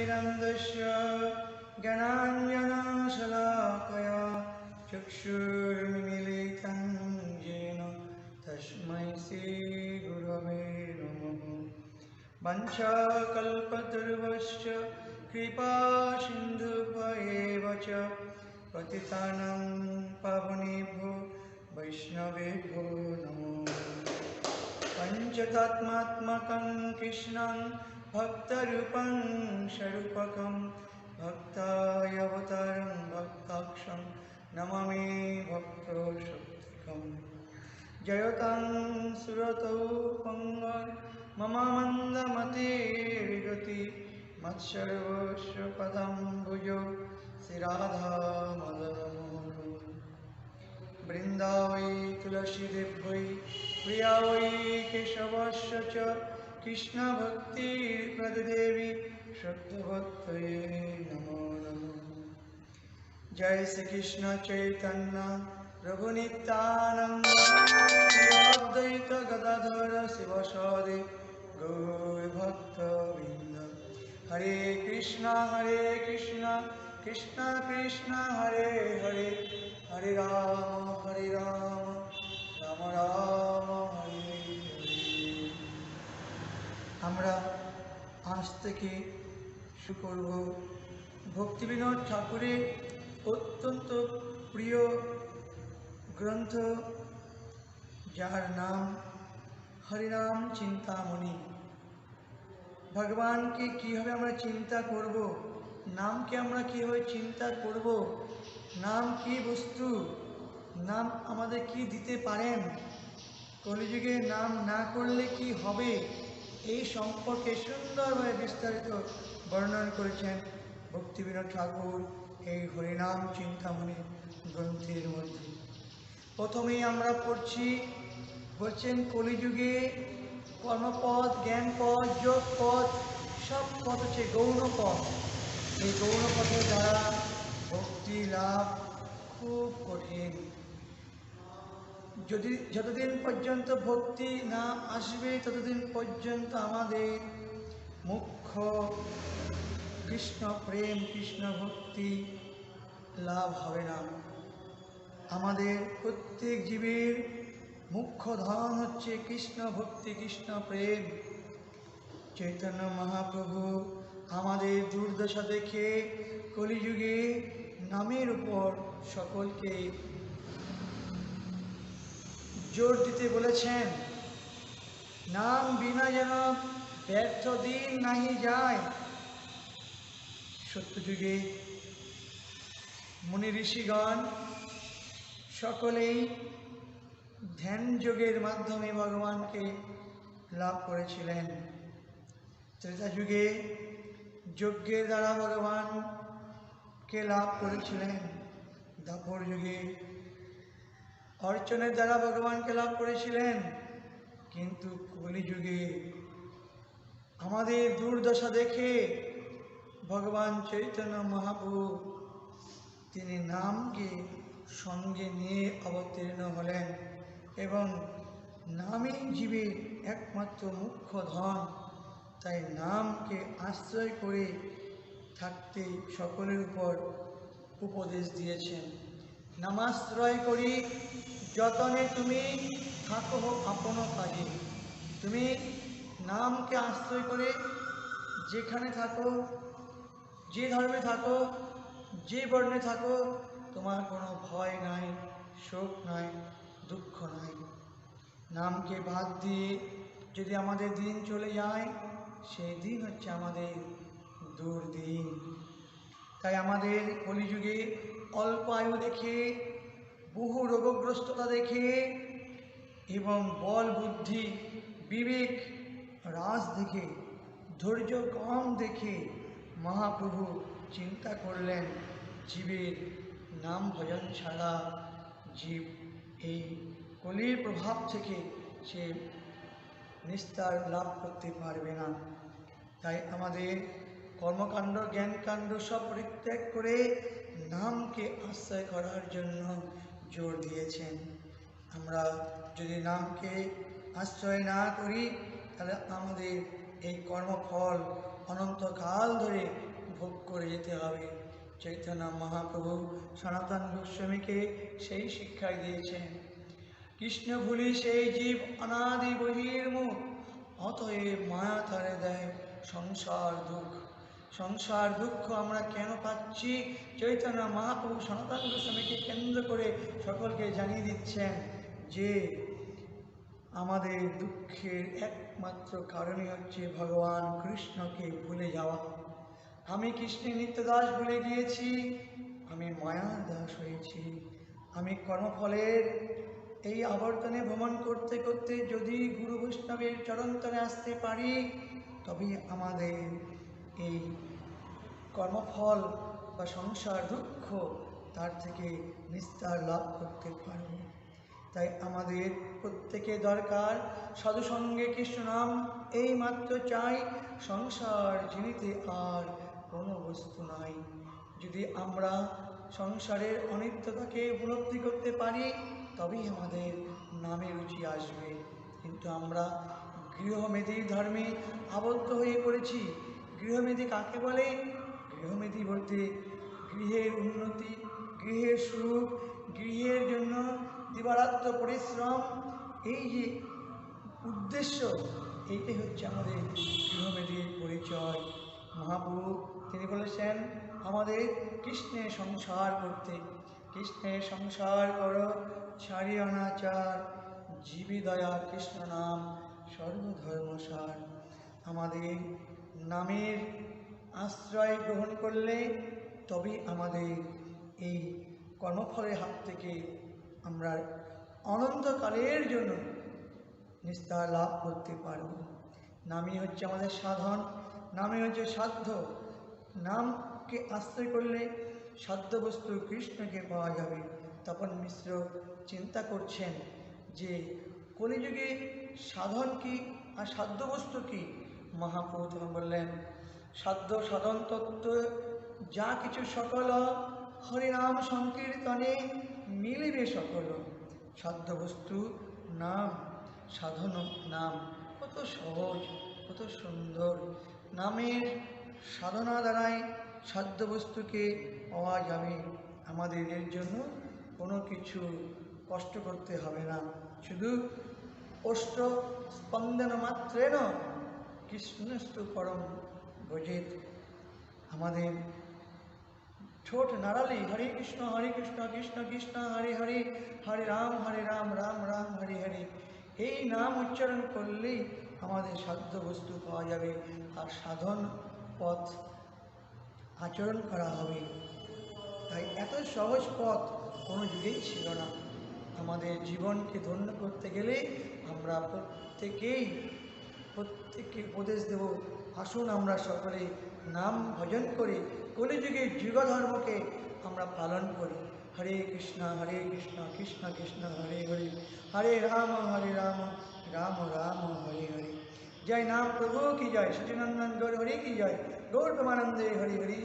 ज्ञानतिमिरन्दस्य ज्ञानाञ्जनशलाकया चक्षुर्मिलितं येन तस्मै श्रीगुरवे नमः। वंशाकल्पतरुश्च कृपासिन्धुभ्येव च पतितानां पावनेभ्यो वैष्णवेभ्यो नमो। पञ्चतत्त्वात्मकं कृष्णं भक्तरूपं स्वरूपकं भक्तावतारं भक्ताक्षं नमामि भक्तशक्तिकम्। जयतं सुरतौ पंगं मम मन्दमतिर्गति मत्सर्वस्य पदाम्बुजौ श्रीराधामदनमोहन। वृन्दावै तुलसीदेव्यै प्रिया वै केशवस्य च कृष्णभक्तिप्रददेवी शुद्धभक्तये नमो नमः। जय श्री कृष्ण चैतन्य प्रभु नित्यानंद श्री अद्वैत गदाधर शिवसादि गौरभक्तवृंद। हरे कृष्ण कृष्ण कृष्ण हरे हरे, हरे राम राम राम हरे हरे। আমরা আজ থেকে শুরু করব ভক্তিবিনোদ ঠাকুরের অত্যন্ত প্রিয় গ্রন্থ, যার নাম হরিনাম চিন্তামণি। ভগবানকে কীভাবে আমরা চিন্তা করব, নামকে আমরা কীভাবে চিন্তা করব, নাম কি বস্তু, নাম আমাদের কি দিতে পারেন, কলিযুগে নাম না করলে কি হবে, এই সম্পর্কে সুন্দরভাবে বিস্তারিত বর্ণনা করেছেন ভক্তিবিনোদ ঠাকুর এই হরিনাম চিন্তামণি গ্রন্থের মধ্যে। প্রথমেই আমরা পড়ছি, বলছেন কলিযুগে কর্মপদ, জ্ঞানপদ, যোগপদ সব পথ হচ্ছে গৌণপদ। এই গৌণপথের দ্বারা ভক্তি লাভ খুব কঠিন। যতদিন পর্যন্ত ভক্তি না আসবে ততদিন পর্যন্ত আমাদের মুখ্য কৃষ্ণ প্রেম, কৃষ্ণ ভক্তি লাভ হবে না। আমাদের প্রত্যেক জীবের মুখ্য ধন হচ্ছে কৃষ্ণ ভক্তি, কৃষ্ণ প্রেম। চৈতন্য মহাপ্রভু আমাদের দুর্দশা দেখে কলিযুগে নামের উপর সকলকে জোর দিতে বলেছেন। নাম বিনা যেন ব্যর্থ দিন নাহি যায়। সত্যযুগে মুনি ঋষিগণ সকলেই ধ্যান যোগের মাধ্যমে ভগবানকে লাভ করেছিলেন। ত্রেতা যুগে যজ্ঞের দ্বারা ভগবানকে লাভ করেছিলেন। দ্বাপর যুগে অর্চনের দ্বারা ভগবানকে লাভ করেছিলেন। কিন্তু কলিযুগে আমাদের দুর্দশা দেখে ভগবান চৈতন্য মহাপ্রভু তিনি নামকে সঙ্গে নিয়ে অবতীর্ণ হলেন এবং নামই জীবের একমাত্র মুখ্য ধন। তাই নামকে আশ্রয় করে থাকতে সকলের উপর উপদেশ দিয়েছেন। নামাশ্রয় করি যতনে তুমি থাকো আপন কাজে। তুমি নামকে আশ্রয় করে যেখানে থাকো, যে ধর্মে থাকো, যে বর্ণে থাকো, তোমার কোনো ভয় নাই, শোক নাই, দুঃখ নাই। নামকে বাদ দিয়ে যদি আমাদের দিন চলে যায়, সেই দিন হচ্ছে আমাদের দুর্দিন। তাই আমাদের কলিযুগে অল্প আয়ু দেখে, বহু রোগগ্রস্ততা দেখে এবং বল বুদ্ধি বিবেক হ্রাস দেখে, ধৈর্য কম দেখে মহাপ্রভু চিন্তা করলেন জীবের নাম ভজন ছাড়া জীব এই কলির প্রভাব থেকে সে নিস্তার লাভ করতে পারবে না। তাই আমাদের কর্মকাণ্ড, জ্ঞানকাণ্ড সব পরিত্যাগ করে নামকে আশ্রয় করার জন্য জোর দিয়েছেন। আমরা যদি নামকে আশ্রয় না করি তাহলে আমাদের এই কর্মফল অনন্তকাল ধরে ভোগ করে যেতে হবে। চৈতন্য মহাপ্রভু সনাতন গোস্বামীকে সেই শিক্ষাই দিয়েছেন। কৃষ্ণ ভুলি সেই জীব অনাদি বহির্মুখ, অতএব মায়া তারে দেয় সংসার দুঃখ। সংসার দুঃখ আমরা কেন পাচ্ছি? চৈতন্য মহাপ্রভু সনাতন গোস্বামীকে কেন্দ্র করে সকলকে জানিয়ে দিচ্ছেন যে আমাদের দুঃখের একমাত্র কারণই হচ্ছে ভগবান কৃষ্ণকে ভুলে যাওয়া। আমি কৃষ্ণের নিত্যদাস ভুলে গিয়েছি, আমি মায়ার দাস হয়েছি। আমি কর্মফলের এই আবর্তনে ভ্রমণ করতে করতে যদি গুরু বৈষ্ণবের চরণতলে আসতে পারি, তবে আমাদের এই কর্মফল বা সংসার দুঃখ তার থেকে নিস্তার লাভ করতে পারব। তাই আমাদের প্রত্যেকে দরকার সাধুসঙ্গে কৃষ্ণ নাম এই মাত্র চাই, সংসার জিনিতে আর কোনো বস্তু নাই। যদি আমরা সংসারের অনিত্যতাকে উপলব্ধি করতে পারি, তবেই আমাদের নামে রুচি আসবে। কিন্তু আমরা গৃহমেধি ধর্মে আবদ্ধ হয়ে পড়েছি। গৃহমেধি কাকে বলে? গৃহমেধি বলতে গৃহের উন্নতি, গৃহের সুখ, গৃহের জন্য দিবারাত্র পরিশ্রম, এই যে উদ্দেশ্য, এইটাই হচ্ছে আমাদের গৃহমেধির পরিচয়। মহাপ্রভু তিনি বলেছেন আমাদের কৃষ্ণের সংসার করতে। কৃষ্ণের সংসার করো ছাড়ি অনাচার, জীবী দয়া কৃষ্ণ নাম সর্বধর্মসার। আমাদের নামের আশ্রয় গ্রহণ করলে তবেই আমাদের এই কর্মফলের হাত থেকে আমরা অনন্তকালের জন্য নিস্তার লাভ করতে পারব। নামই হচ্ছে আমাদের সাধন, নামই হচ্ছে সাধ্য। নামকে আশ্রয় করলে সাধ্য বস্তু কৃষ্ণকে পাওয়া যাবে। তপন মিশ্র চিন্তা করছেন যে কলিযুগে সাধন কি আর সাধ্য বস্তু কি? মহাপ্রভু তখন বললেন, সাধ্য সাধন তত্ত্ব যা কিছু সকল, হরিনাম সংকীর্তনে মিলিবে সকল। সাধ্য বস্তু নাম, সাধন নাম, কত সহজ, কত সুন্দর। নামের সাধনা দ্বারাই সাধ্য বস্তুকে পাওয়া যাবে। আমাদের এর জন্য কোনো কিছু কষ্ট করতে হবে না। শুধু অষ্ট স্পন্দন মাত্রেণ কৃষ্ণস্তু পরম ভজেত। আমাদের ঠোঁট নাড়ালেই হরে কৃষ্ণ কৃষ্ণ কৃষ্ণ হরে হরে, হরে রাম রাম রাম হরে হরে, এই নাম উচ্চারণ করলেই আমাদের সাধ্য বস্তু পাওয়া যাবে আর সাধন পথ আচরণ করা হবে। তাই এত সহজ পথ কোনো যুগেই ছিল না। আমাদের জীবনকে ধন্য করতে গেলে আমরা প্রত্যেককে উপদেশ দেব, আসুন আমরা সকলে নাম ভজন করে কলিযুগের যুগধর্মকে আমরা পালন করি। হরে কৃষ্ণ কৃষ্ণ কৃষ্ণ হরে হরে, হরে রাম রাম রাম হরে হরে। জয় নাম প্রভু কি জয়, সচিনন্দন গৌর হরি কি জয়, গৌর প্রেমানন্দে হরি হরি।